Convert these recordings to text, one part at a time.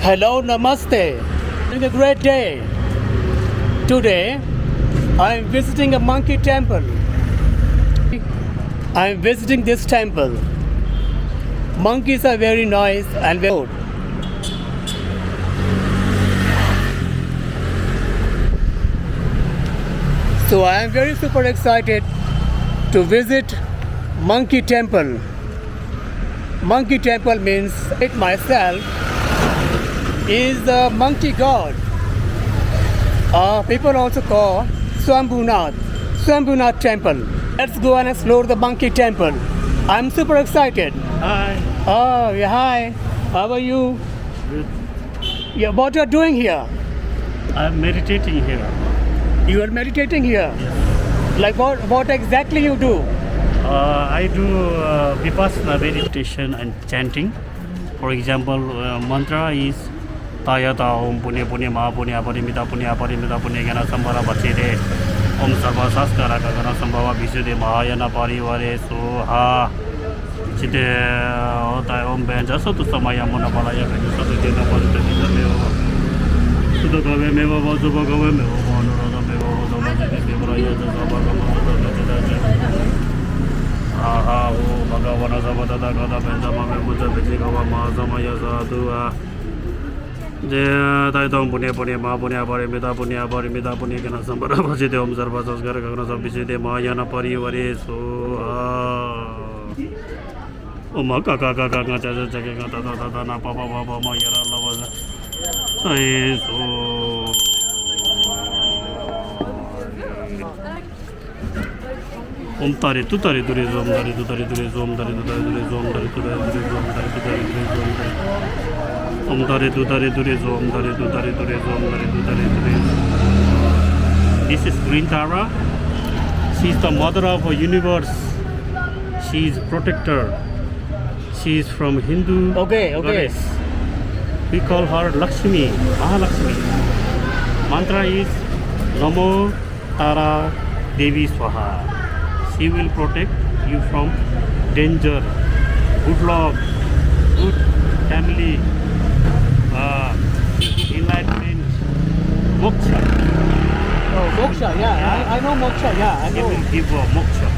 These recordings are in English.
Hello, namaste. Having a great day. Today, I am visiting a monkey temple. I am visiting this temple. Monkeys are very nice and very good. So I am very super excited to visit monkey temple. Monkey temple means it myself is the monkey god. People also call Swayambhunath temple. Let's go and explore the monkey temple. I'm super excited. Hi. Oh, yeah, hi. How are you? Good. Yeah, what you are doing here? I'm meditating here. You are meditating here. Like what exactly you do? I do vipassana meditation and chanting. For example, mantra is Tayata Om Punya Punya Maha Punya Parimita Punya Parimita Punya Gana Sambara Bachire Om Sarva Saskara Gana Sambhava Visuddhi Mahayana Parivare Soha Chite Otai Om Benja Sotu Samaya Mona Balaya Benja Sotu Dena Palita Dina Meva Suda Gave Meva Vazuba Gave Meva Monora Meva Vazuba Meva Raya Jazaba Gama Aha O Bhagavana Sabada Gada Benja Mame Muja Vijigava Mahazamaya Sadhua Jai Om Punya Punya Maha Punya Parimita Punya Parimita Punya Gana Sambara Bachite Om Sarva Saskara Gana Sabhiside Mahayana Parivare Soha Om Kaka Kaka Gacha Jaka Gata Tata Na Papa Papa Mayara Lava Sai So Om Tari Tu Tari Dure Zom Tari Tu Tari Dure Zom Tari Tu Tari Dure Zom Tari Tu Tari Dure Zom Tari Tu Tari Dure Zom Tari Om Tari Tu Tari Dure Zom Tari Tu Tari Dure Zom Tari Tu Tari Dure. This is Green Tara. She is the mother of a universe. She is protector. She is from Hindu Okay. goddess. We call her Lakshmi, Mahalakshmi. Mantra is Namo Tara Devi Swaha. She will protect you from danger, good luck, good family, enlightenment, moksha. Oh, moksha. Yeah, I know moksha. Yeah, I She know. will give moksha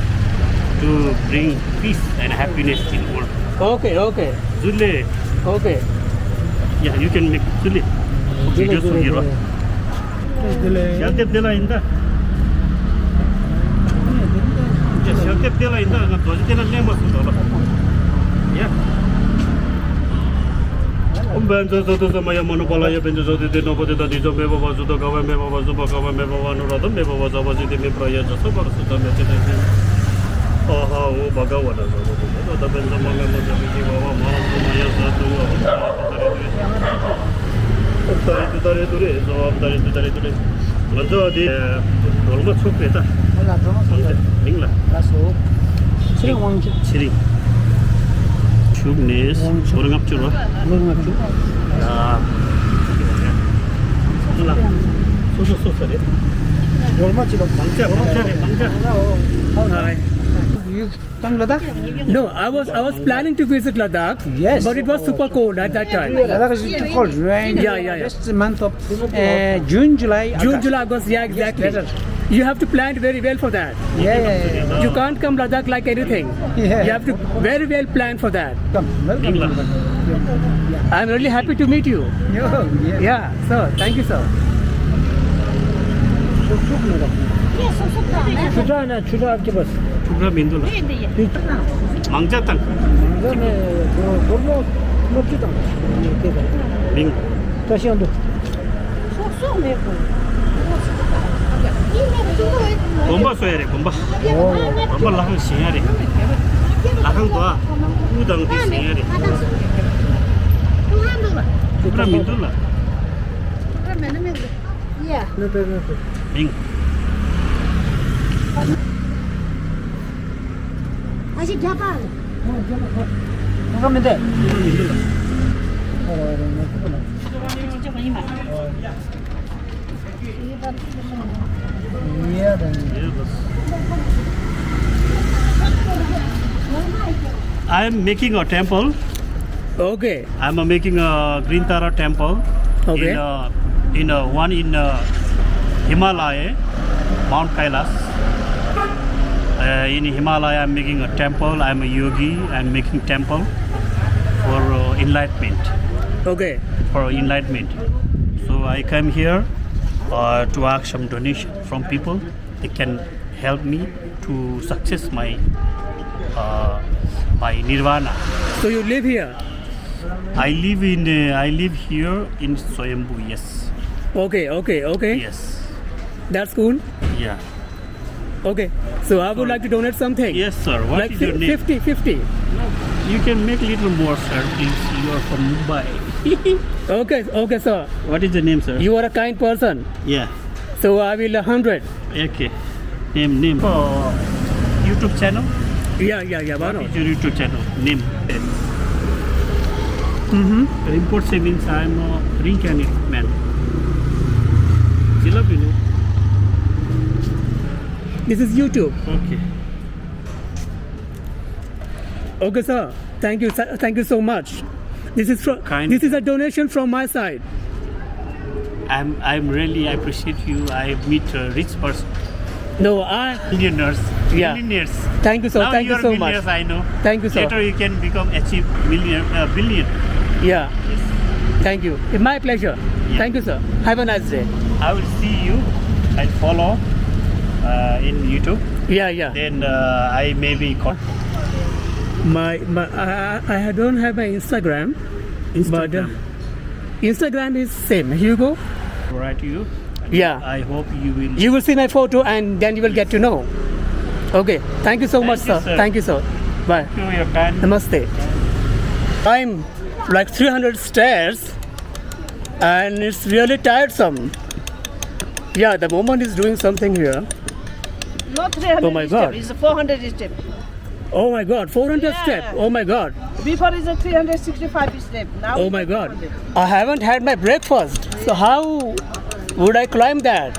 to bring peace and happiness in the world. Okay. Zule, Okay. yeah, you can make Zule. Video so hero. Shaltep dela inda. Yeah, shaltep dela inda. Nga doji dela nema sudola. Yeah. Om Benja Soto Samaya Monopolaya Benja Soti Dino Potita Dijo Meva Vazuda Gava Meva Vazuba Gava Meva Vanurada Meva Vazavasi Dimi Praya Jasapa Suta Metina Aha O Bhagavana Sota Benja Manga Mojaviki Vava Mahamaya Satu Tari Dure So Tari Dure Manjo Di Dolma Chupeta Ningla Chiring Chubnis Sorangap Chura You come Ladakh? No, I was planning to visit Ladakh. Yes. But it was super cold at that time. Ladakh is too cold, right? Yeah. Just the month of June, July, June, August. July, August. Yeah, exactly. Better. You have to plan very well for that. Yeah. You can't come Ladakh like anything. Yeah. You have to very well plan for that. Come, welcome. I'm really happy to meet you. Yeah. Yeah, sir. Thank you, sir. Chuda आपके पास Chubra Mindula Mangjatang Bing 다시 한번 Bomba Soyare Bomba Bomba Lahang Singari Lahang Dua Udang Di Singari Chubra Mindula Bing 아직 잡아. 잠깐만 돼. I am making a temple Okay. I'm making a Green Tara temple. Okay. In one in Himalaya, Mount Kailas. In Himalaya, I'm making a temple. I'm a yogi. I'm making temple for enlightenment. Okay. For enlightenment. So I come here to ask some donation from people. They can help me to success my my nirvana. So you live here? I live here in Swayambhu. Yes. Okay. Yes. That's cool. Yeah. Okay. So I would like to donate something. Yes, sir. What Like is your name? 50. You can make little more, sir. Please. You are from Mumbai. Okay, sir. What is the name, sir? You are a kind person. Yeah. So I will 100. Okay. Name. YouTube channel. Yeah. Why What not? is your YouTube channel? Name. Mm-hmm. Import savings. I'm a reincarnated man. You love me. This is YouTube. Okay. Okay, sir. Thank you so much. This is a donation from my side. I'm really appreciate you. I meet a rich person. No, Millionaires. Yeah. Millionaires. Thank you so Now thank you you are so much. millionaires, I know. Thank you, sir. Later you can achieve billion. Yeah. Thank you. It's my pleasure. Yeah. Thank you, sir. Have a nice day. I will see you and follow in YouTube. Yeah. Then I maybe I don't have my Instagram. But Instagram is same. Hugo. write to you. Yeah. I hope you will. You will see my photo and then you will get to know. Okay. Thank you so much, you, sir. sir. Thank you, sir. Bye. Do your time. Namaste. I'm like 300 stairs and it's really tiresome. Yeah, the woman is doing something here. Not 300 Oh my step, God. it's a 400 step. Oh my God, 400 Yeah. step. Oh my God. Before is a 365 step. Now Oh it's my a God. 400. I haven't had my breakfast. So how would I climb that?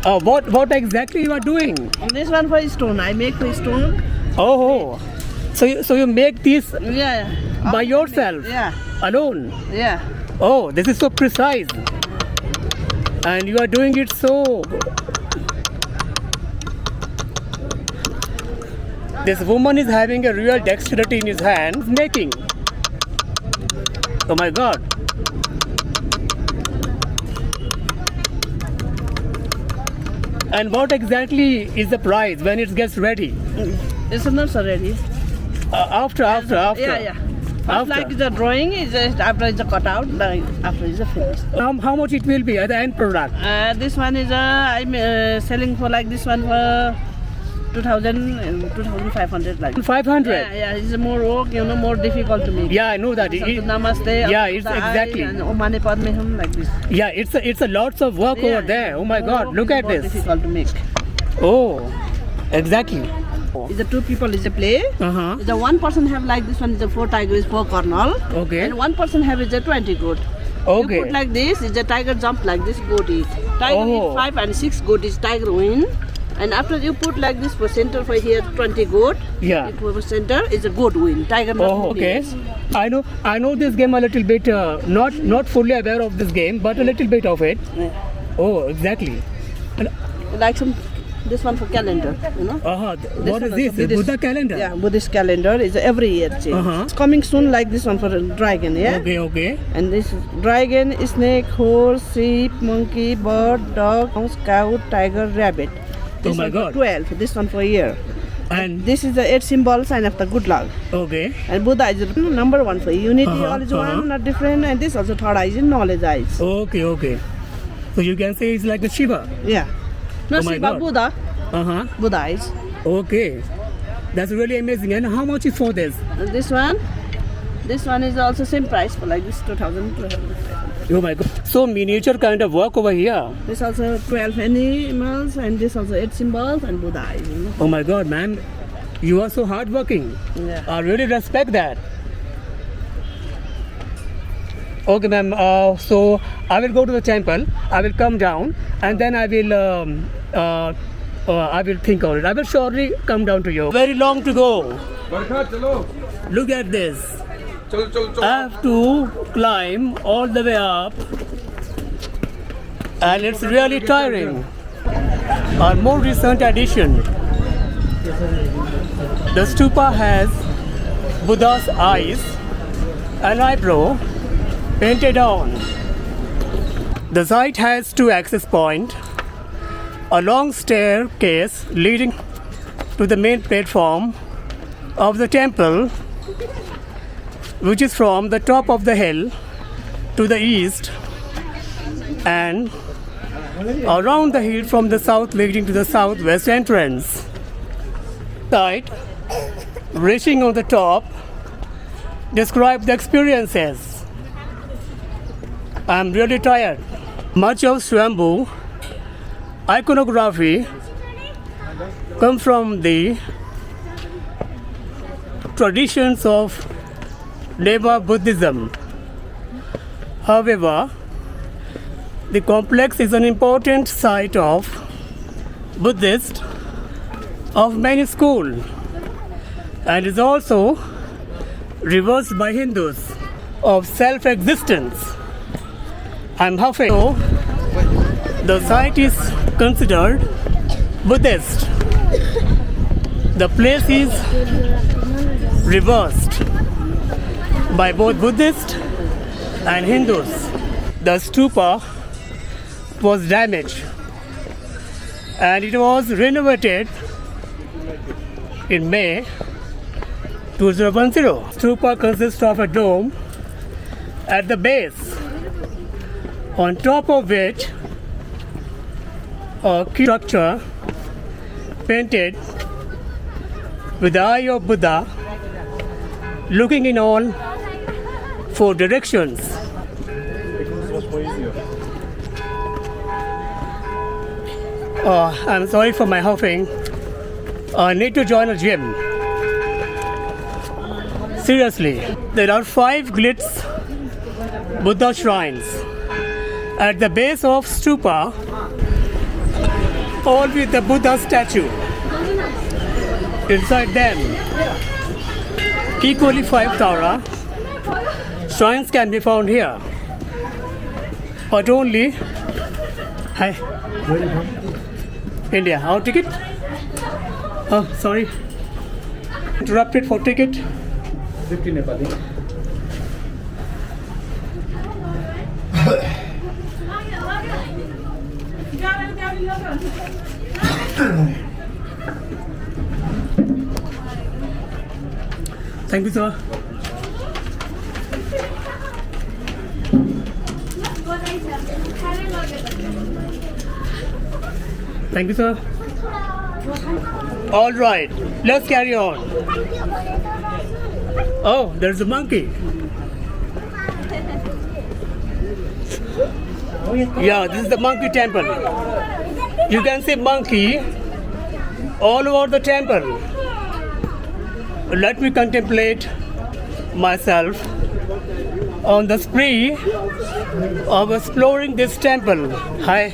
What exactly you are doing? And this one for stone. I make for stone. Oh. So you make this Yeah. by yourself? Yeah. Alone? Yeah. Oh, this is so precise. And you are doing it so. This woman is having a real dexterity in his hands making. Oh my God. And what exactly is the price when it gets ready? It's not so ready. After. Yeah. First After. like the drawing is just after it's a cut out, like after it's a finished. How much it will be at the end product? This one is I'm selling for like this one for 2,000 and 2,500 like. 500. Yeah, it's more work, more difficult to make. Yeah, I know that. Namaste. Yeah, it's Apna exactly. And Om Mani Padme Hum like this. Yeah, it's a lots of work over there. Oh my God, look at More this. difficult to make. Oh, exactly. Is the two people is a play. Uh-huh. The one person have like this one is a 4 tiger is 4 cornel. Okay. And one person have is a 20 goat. Okay. You put like this, is a tiger jump like this, goat eat. Tiger Oh. eat 5 and 6 goat is tiger win. And after you put like this for center for here 20 goat. Yeah. You put for center is a goat win. Tiger not Oh, okay. win. I know this game a little bit. Not fully aware of this game, but a little bit of it. Yeah. Oh, exactly. Like some this one for calendar, What This is one this? also Buddha calendar. Yeah, Buddhist calendar is every year change. Uh-huh. It's coming soon like this one for a dragon, yeah? Okay. And this is dragon, snake, horse, sheep, monkey, bird, dog, mouse, cow, tiger, rabbit. This my one God. For 12, this one for a year. And This is the 8 symbol sign of the good luck. okay. And Buddha is the number 1 for unity, Uh-huh, all is uh-huh. one, not different. And this also third eye is in knowledge eyes. Okay. So you can say it's like a Shiva. Yeah. No, Oh my Shiva, God. Buddha, Uh-huh. Buddha eyes. Okay. That's really amazing. And how much is for this? And this one is also same price for like this 2,000, 2,500. Oh my God. So miniature kind of work over here. This also 12 animals and this also 8 symbols and Buddha eyes, Oh my God, man. You are so hardworking. Yeah. I really respect that. Okay, ma'am. So I will go to the temple. I will come down, and then I will think on it. I will surely come down to you. Very long to go. Look at this. I have to climb all the way up, and it's really tiring. Our more recent addition, the stupa has Buddha's eyes and eyebrow painted on. The site has two access points, a long staircase leading to the main platform of the temple, which is from the top of the hill to the east, and around the hill from the south leading to the southwest entrance. Site, reaching on the top, describe the experiences. I'm really tired. Much of Swayambhu iconography comes from the traditions of Neva Buddhism. However, the complex is an important site of Buddhist of many schools and is also reversed by Hindus of self-existence. I'm huffing. So, the site is considered Buddhist. The place is reversed by both Buddhists and Hindus. The stupa was damaged and it was renovated in May 2010. Stupa consists of a dome at the base, on top of which a key structure painted with the eye of Buddha looking in all four directions. I'm sorry for my huffing. I need to join a gym. Seriously, there are 5 glitz Buddha shrines at the base of stupa, all with the Buddha statue. Inside them, equally 5 Tara shrines can be found here, but only India. Our ticket? Oh, sorry. Interrupted for ticket. 50 Nepali. Thank you, sir. Thank you, sir. All right, let's carry on. Oh, there's a monkey. Yeah, this is the monkey temple. You can see monkey all over the temple. Let me contemplate myself on the spree of exploring this temple. Hi.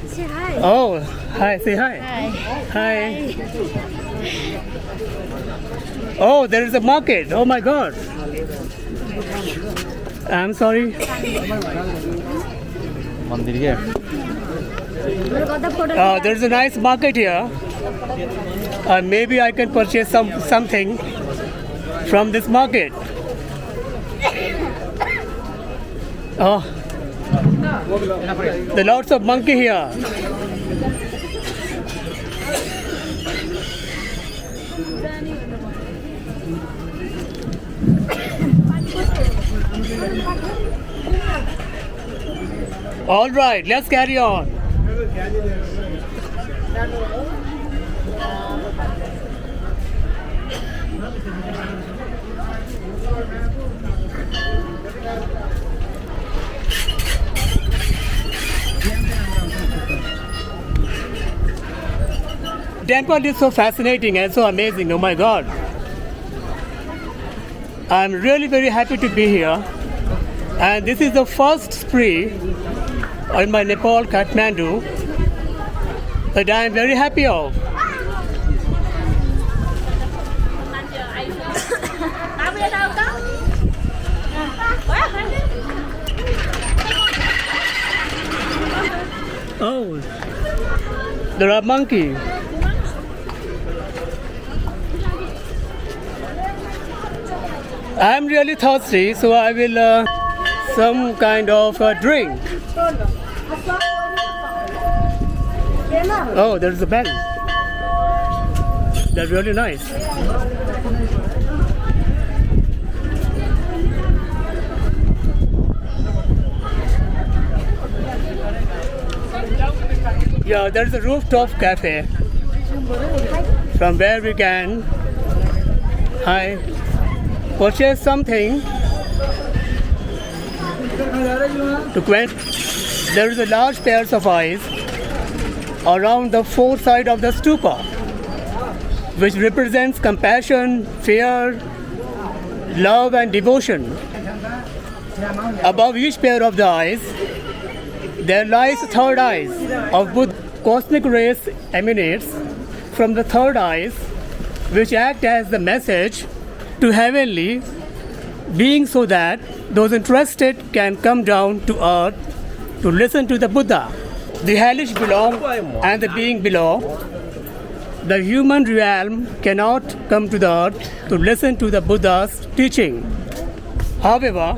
Say hi. Oh, hi. Say hi. Hi. Hi. Oh, there is a market. Oh my God. I'm sorry. There's a nice market here. Maybe I can purchase something from this market. Oh, there are lots of monkey here. All right, let's carry on. Temple is so fascinating and so amazing. Oh my God. I'm really very happy to be here. And this is the first spree in my Nepal, Kathmandu, that I am very happy of. There are monkeys. I'm really thirsty, so I will some kind of drink. Oh, there's a bell. That's really nice. Yeah, there's a rooftop cafe from where we can purchase something to quench. There is a large pairs of eyes around the four sides of the stupa, which represents compassion, fear, love and devotion. Above each pair of the eyes, there lies the third eyes of Buddha. Cosmic rays emanates from the third eyes, which act as the message to heavenly beings so that those interested can come down to earth to listen to the Buddha. The hellish below and the being below, the human realm cannot come to the earth to listen to the Buddha's teaching. However,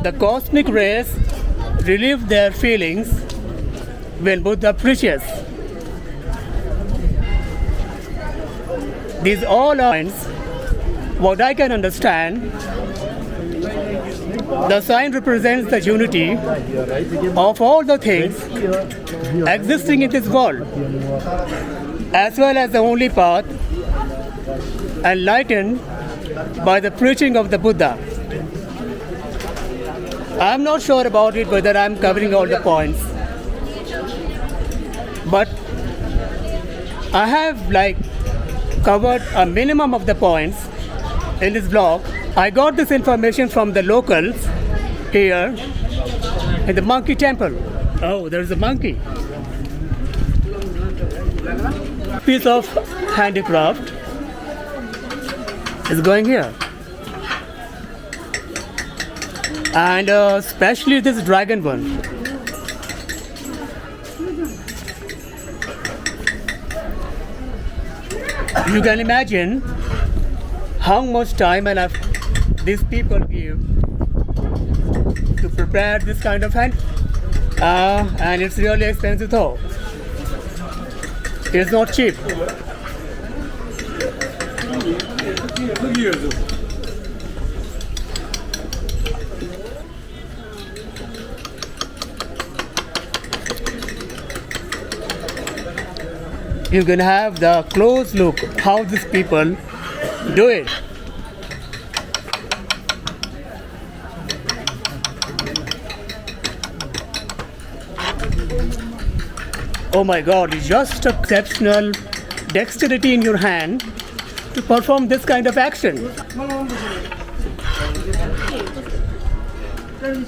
the cosmic rays relieve their feelings when Buddha preaches. These all are points. What I can understand, the sign represents the unity of all the things existing in this world, as well as the only path enlightened by the preaching of the Buddha. I'm not sure about it whether I'm covering all the points, but I have covered a minimum of the points in this vlog. I got this information from the locals here in the monkey temple. Oh, there's a monkey. Piece of handicraft is going here. And especially this dragon one. You can imagine how much time and effort these people give to prepare this kind of hand. And it's really expensive though. It's not cheap. You can have the close look how these people do it. Oh my God, it's just exceptional dexterity in your hand to perform this kind of action.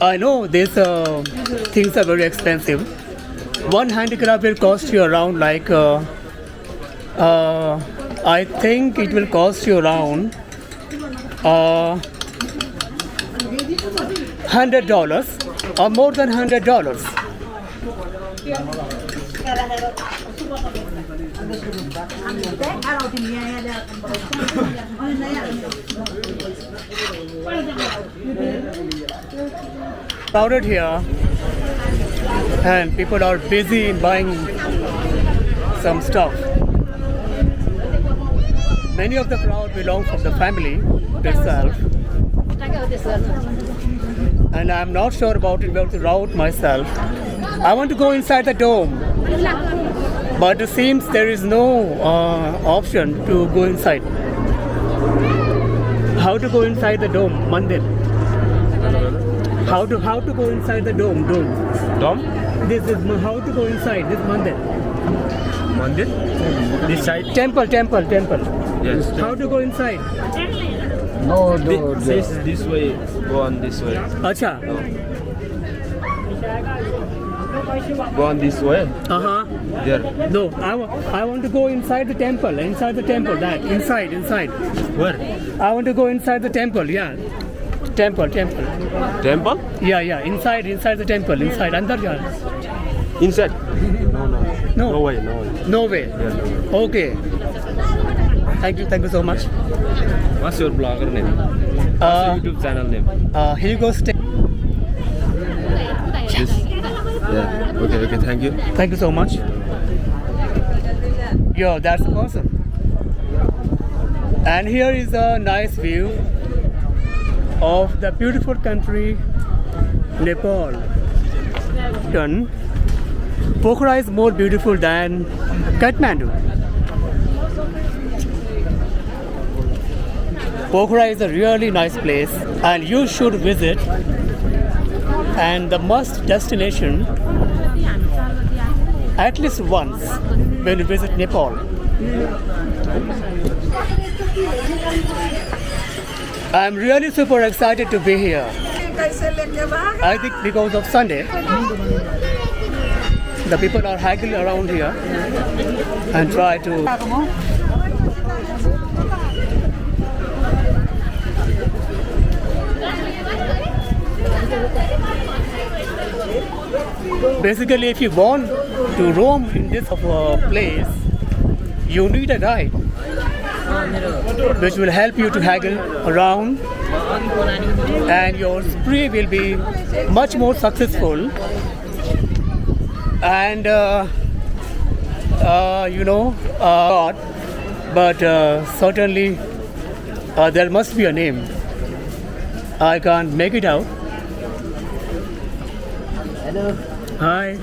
I know these things are very expensive. One handicraft will cost you around I think it will cost you around $100 or more than $100. Crowded here, and people are busy in buying some stuff. Many of the crowd belong from the family itself, and I'm not sure about it, about the route myself. I want to go inside the dome, but it seems there is no option to go inside. How to go inside the dome, Mandir? How to go inside the dome? Dom? This is how to go inside this Mandir. Mandir? This side? Temple. Yes. How to go inside? No, This way. Go on this way. Acha. Go on this way. There. No, I want to go inside the temple. That inside. Where? I want to go inside the temple. Yeah. Temple. Temple? Yeah. Inside the temple. Inside. Andar jana. Inside. No. No, no. No. No way, no way. No way. Yeah, no way. Okay. Thank you so much. What's your blogger name? What's Uh, your YouTube channel name? here goes. This. Yeah. Okay, thank you. Thank you so much. Yo, that's awesome. And here is a nice view of the beautiful country, Nepal. Done. Pokhara is more beautiful than Kathmandu. Pokhara is a really nice place and you should visit. And the must destination at least once when you visit Nepal. I'm really super excited to be here. I think because of Sunday, the people are haggling around here and try to basically, if you want to roam in this place, you need a guide which will help you to haggle around and your spree will be much more successful and but certainly there must be a name. I can't make it out. Hello. Hi.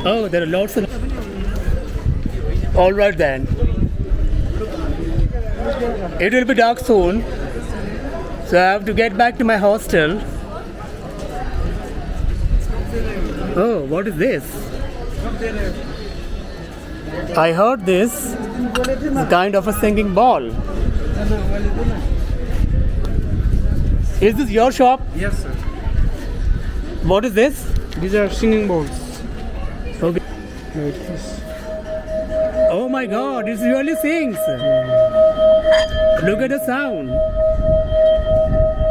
Oh, there are lots of. All right then. It will be dark soon, so I have to get back to my hostel. Oh, what is this? I heard this is kind of a singing ball. Is this your shop? Yes, sir. What is this? These are singing bowls. Okay. Like this. Oh my God, it really sings. Look at the sound.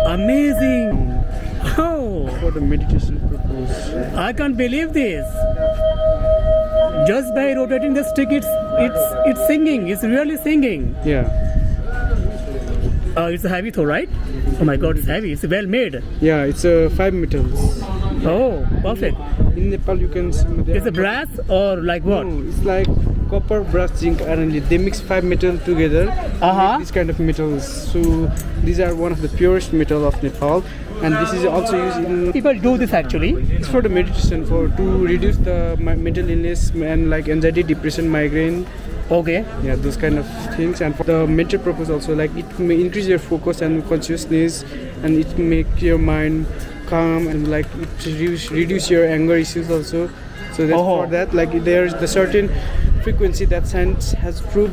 Amazing. Oh, For the meditation purpose. I can't believe this. Just by rotating the stick, it's singing. It's really singing. Yeah. It's heavy though, right? Oh my God, it's heavy. It's well made. Yeah, it's 5 metals. Oh, perfect. In Nepal, you can see. It's a brass or like what? No, it's like copper, brass, zinc, iron. They mix 5 metal together. to make These kind of metals. So these are one of the purest metal of Nepal, and this is also used in. People do this actually. It's for the meditation, to reduce the mental illness and like anxiety, depression, migraine. Okay. Yeah, those kind of things, and for the mental purpose also, like it may increase your focus and consciousness, and it make your mind calm, and like it reduce your anger issues also. So that's for that, like there's the certain frequency that science has proved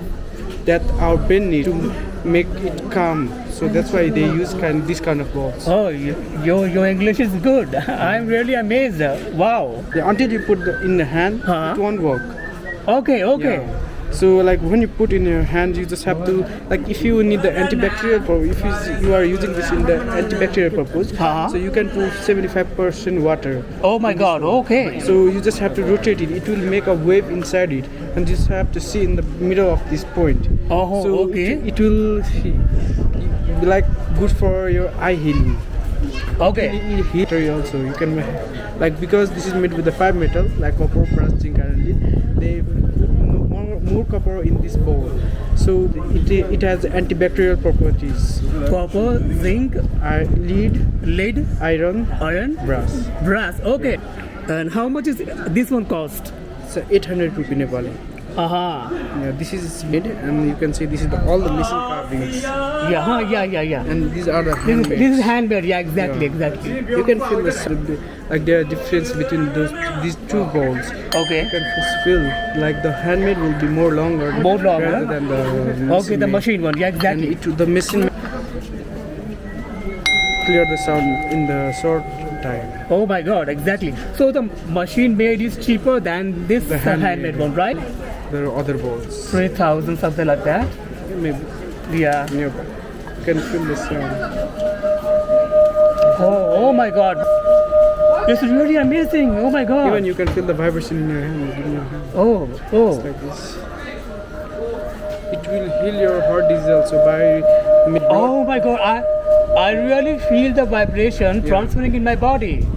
that our brain needs to make it calm. So that's why they use this kind of balls. Oh, your English is good. I'm really amazed. Wow. Yeah, until you put in the hand, it won't work. Okay. Yeah. So like when you put in your hand, you just have to, like if you need the antibacterial, if you are using this in the antibacterial purpose, so you can put 75% water. Oh my God, okay. So you just have to rotate it. It will make a wave inside it, and you just have to see in the middle of this point. Oh, so okay. It will be like good for your eye healing. Okay. Heater also you can like, because this is made with the 5 metal like copper, brass, zinc, iron, lead. They put more copper in this bowl, so it has antibacterial properties. Copper, zinc, Lead, iron, brass. Okay. And how much is this one cost? It's 800 rupee Nepali. Yeah, this is made, and you can see this is all the missing carvings. Yeah. And these are the handmade. This is handmade. Yeah, exactly. You can feel like there are difference between these two bowls. Okay. You can just feel like the handmade will be more longer rather than the machine. Okay, the machine one. Yeah, exactly. And the machine clear the sound in the short time. Oh my God, exactly. So the machine made is cheaper than this handmade one, right? There are other bowls. 3,000, something like that. Maybe Yeah. nearby. You can feel the sound. Oh my God. It's really amazing. Oh my god. Even you can feel the vibration in your hand. Give me your hand. Oh, oh. Like this. It will heal your heart disease also by Oh my god. I really feel the vibration transferring in my body.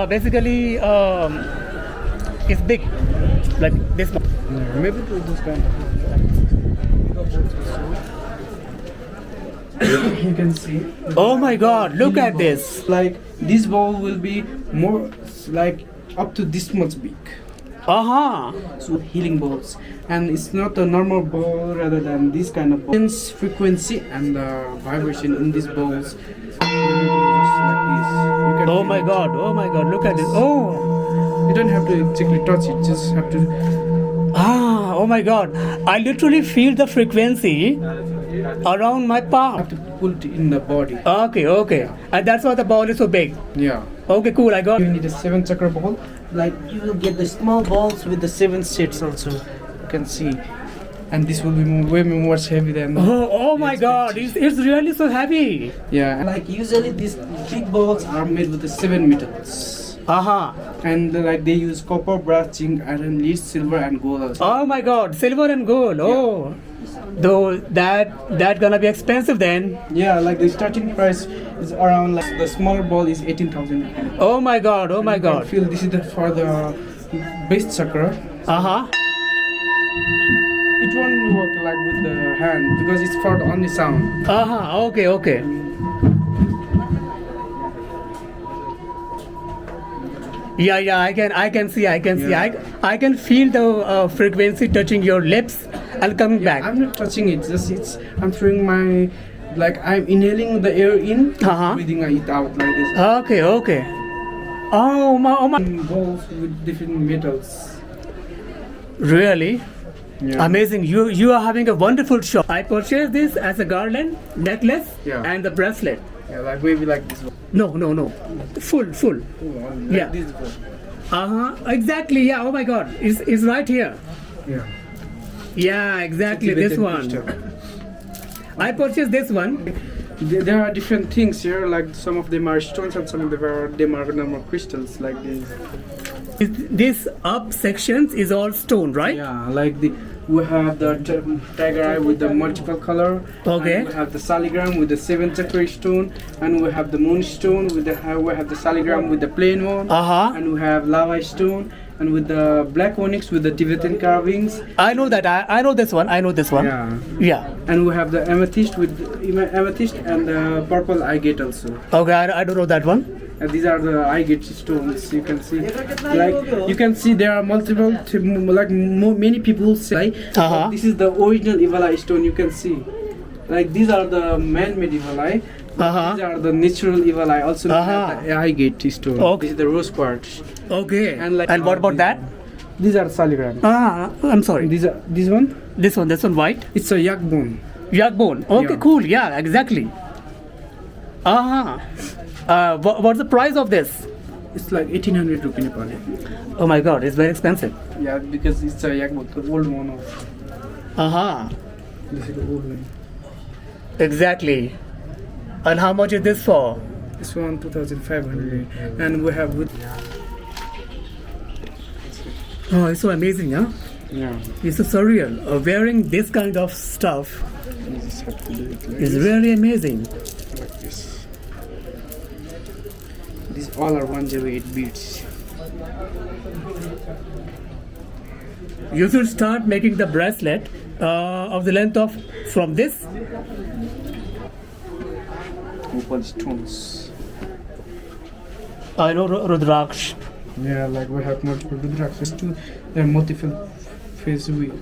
Basically, it's big. Like this. maybe to this kind of. You can see. Oh my god, look at this. Like this ball will be more like up to this much big. Uh-huh. So healing balls, and it's not a normal ball rather than this kind of ball. Frequency and vibration in these balls. Just like this. You can Oh feel my it. god, oh my god, look at this. Oh. You don't have to exactly touch it. Just have to. Ah, oh my god. I literally feel the frequency around my palm. Have to pull it in the body. Okay, okay. And that's why the ball is so big. Yeah. Okay, cool, I got You it. need a 7 chakra ball. Like you will get the small balls with the 7 sets also. You can see, and this will be way more heavy than. Oh my god, it's really so heavy. Yeah. And like usually these big balls are made with the 7 metals. Uh-huh. And like they use copper, brass, zinc, iron, lead, silver, and gold also. Oh my god, silver and gold. Oh. Though that gonna be expensive then. Yeah, like the starting price is around like the smaller ball is 18,000. Oh my god, oh my You can god. feel this is for the base chakra. Uh-huh. It won't work like with the hand because it's for the only sound. Uh-huh. Okay, okay. Yeah, I can see. I can feel the frequency touching your lips and coming back. I'm not touching it. Just I'm throwing my, like I'm inhaling the air in, Uh-huh. breathing it out like this. Okay, okay. Oh my. Balls with different metals. Really? Yeah. Amazing. You are having a wonderful shop. I purchased this as a garland, necklace, Yeah. and the bracelet. Yeah, like maybe like this one. No. Full. Like Yeah. this one. Uh-huh. Exactly. Yeah. Oh my god. It's right here. Yeah. Yeah, exactly. This one. I purchased this one. There are different things here. Like some of them are stones and some of them are normal crystals. Like this. This up sections is all stone, right? Yeah, like we have the tiger eye with the multiple color. Okay. And we have the saligram with the 7 chakra stone, and we have the moon stone with we have the saligram with the plain one. Uh-huh. And we have lava stone, and with the black onyx with the Tibetan carvings. I know that. I know this one. Yeah. Yeah. And we have the amethyst with amethyst and the purple agate also. Okay, I don't know that one. And these are the agate stones. You can see, like you can see there are multiple. Many people say Uh-huh. this is the original evil eye stone. You can see, like these are the man-made evil eye. Uh-huh. These are the natural evil eye. Also known Uh-huh. as the agate stone. Okay. This is the rose quartz. Okay. And like- what about that? These are saligram. I'm sorry. These are this one. This one white. It's a yak bone. Yak bone. Okay, Yeah. cool. Yeah, exactly. Uh-huh. What's the price of this? It's like 1800 rupee Nepali. Oh my god, it's very expensive. Yeah, because it's a yak bone, the old one of. Uh-huh. This is the old one. Exactly. And how much is this for? This one 2,500, and we have with. Oh, it's so amazing, huh? Yeah. It's so surreal. Wearing this kind of stuff You just have to do it like is really amazing. this. These all are 108 beads. You should start making the bracelet of the length of from this. Opal stones. I know Rudraksh. Yeah, like we have multiple rudraksas too. They're multiple phase wheel.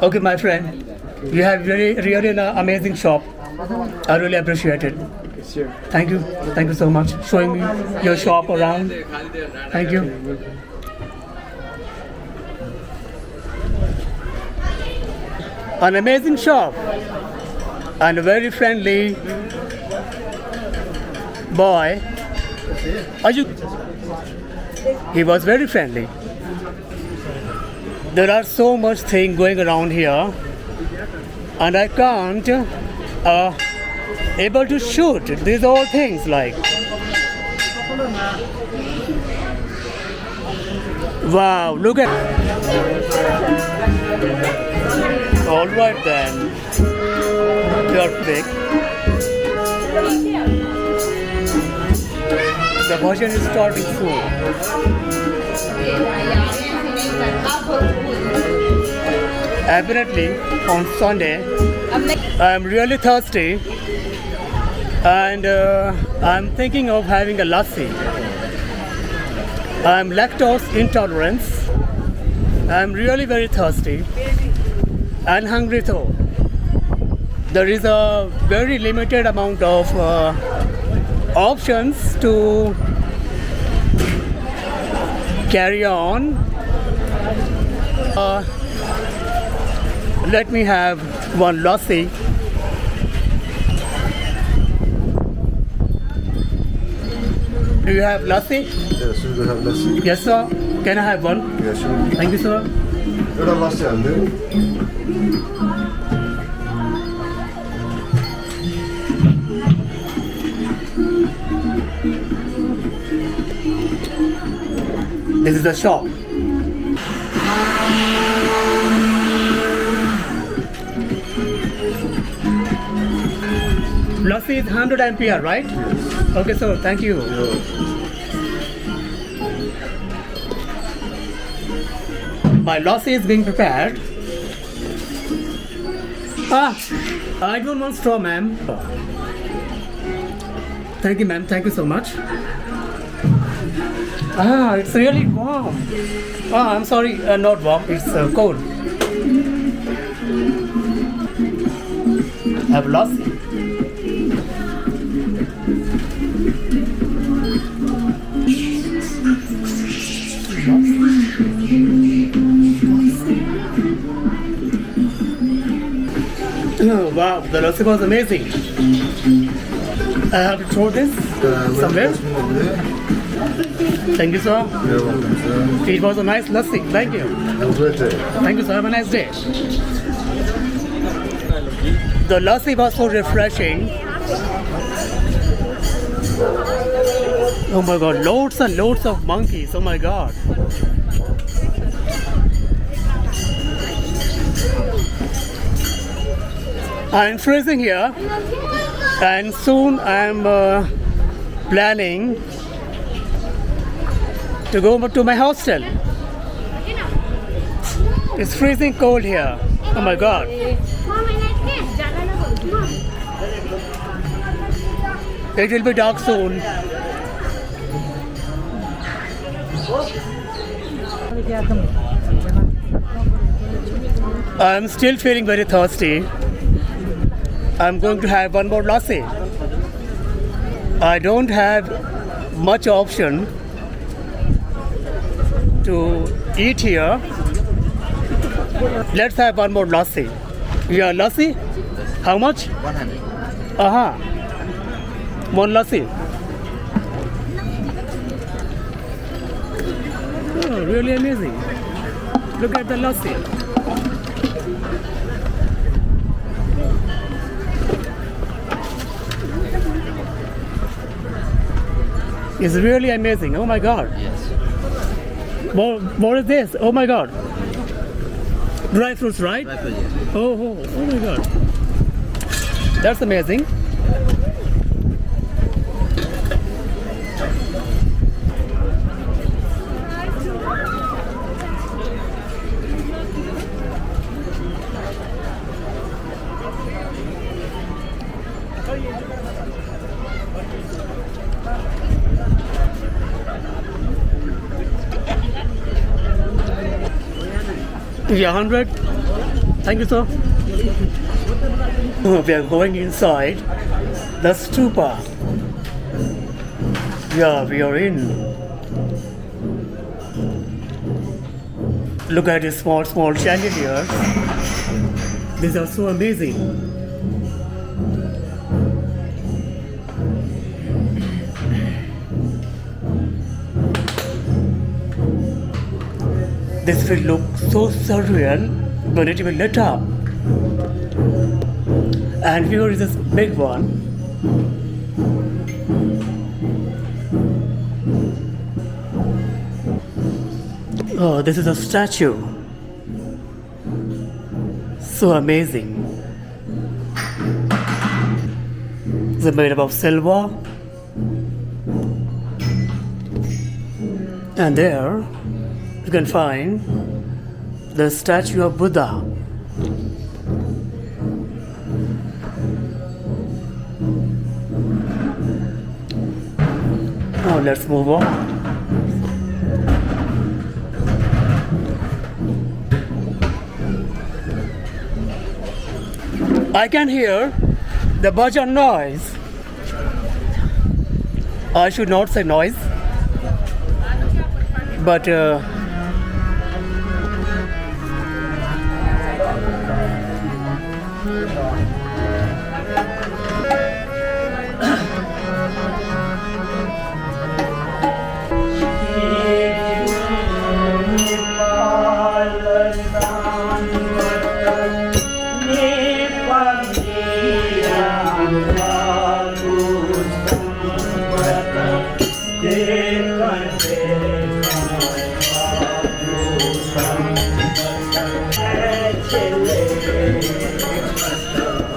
Okay, my friend, you have really an amazing shop. I really appreciate it. Okay, sure. Thank you so much showing me your shop around. Thank you. An amazing shop and a very friendly boy. He was very friendly. There are so much thing going around here, and I can't able to shoot these all things like. Wow, look at. All right then. Perfect. The version is starting soon. Apparently, on Sunday, I'm really thirsty and I'm thinking of having a lassi. I'm lactose intolerant. I'm really very thirsty and hungry though. There is a very limited amount of options to carry on. Let me have one lassi. Do you have lassi? Yes, we have lassi. Yes, sir. Can I have one? Yes, sure. Thank you, sir. एउटा लस्सी हाल्दिनु This is the shop. Lassi is 100 ampere, right? Yes. Okay, sir. Thank you. My lassi is being prepared. I don't want straw, ma'am. Thank you, ma'am. Thank you so much. It's really warm. I'm sorry, not warm. It's cold. Have lassi. Oh, wow, the lassi was amazing. I have to throw this somewhere. Thank you, sir. You're welcome, sir. It was a nice lassi. Thank you. Have a great day. Thank you, sir. Have a nice day. The lassi was so refreshing. Oh my god, loads and loads of monkeys. Oh my god. I'm freezing here, and soon I'm planning to go to my hostel. It's freezing cold here. Oh my god. It will be dark soon. I'm still feeling very thirsty. I'm going to have one more lassi. I don't have much option to eat here. Let's have one more lassi. Yeah, lassi? How much? 100. One lassi. Oh, really amazing. Look at the lassi. It's really amazing. Oh my god. Yes. What is this? Oh my god. Dry fruits, right? Dry fruit, yes. Oh my god. That's amazing. Yeah, 100. Thank you, sir. We are going inside the stupa. Yeah, we are in. Look at these small chandeliers. These are so amazing. This will look so surreal when it will lit up. And here is this big one. Oh, this is a statue. So amazing. It's made up of silver. And there you can find the statue of Buddha. Now let's move on. I can hear the bhajan noise. I should not say noise, but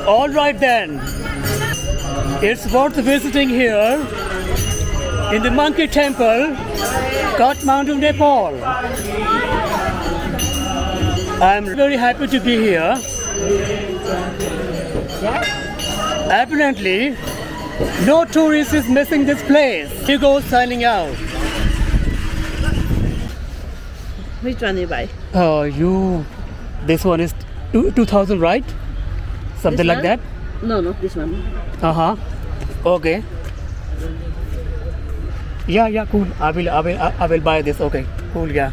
all right then. It's worth visiting here in the Monkey Temple, Kathmandu, Nepal. I'm very happy to be here. Apparently, no tourist is missing this place. You go signing out. Which one you buy? This one is 2000, right? Something This like one? that. No, this one. Okay. Yeah, cool. I will buy this. Okay, cool. Yeah.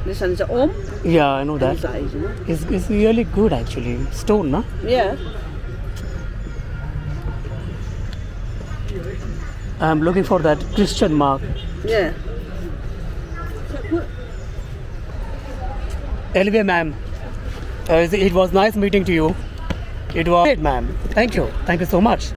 This one is a Om. Yeah, I know that. Size, you know? It's really good actually. Stone, no? Yeah. I'm looking for that Christian mark. Yeah. Anyway, ma'am, it was nice meeting to you. It was great, ma'am. Thank you so much.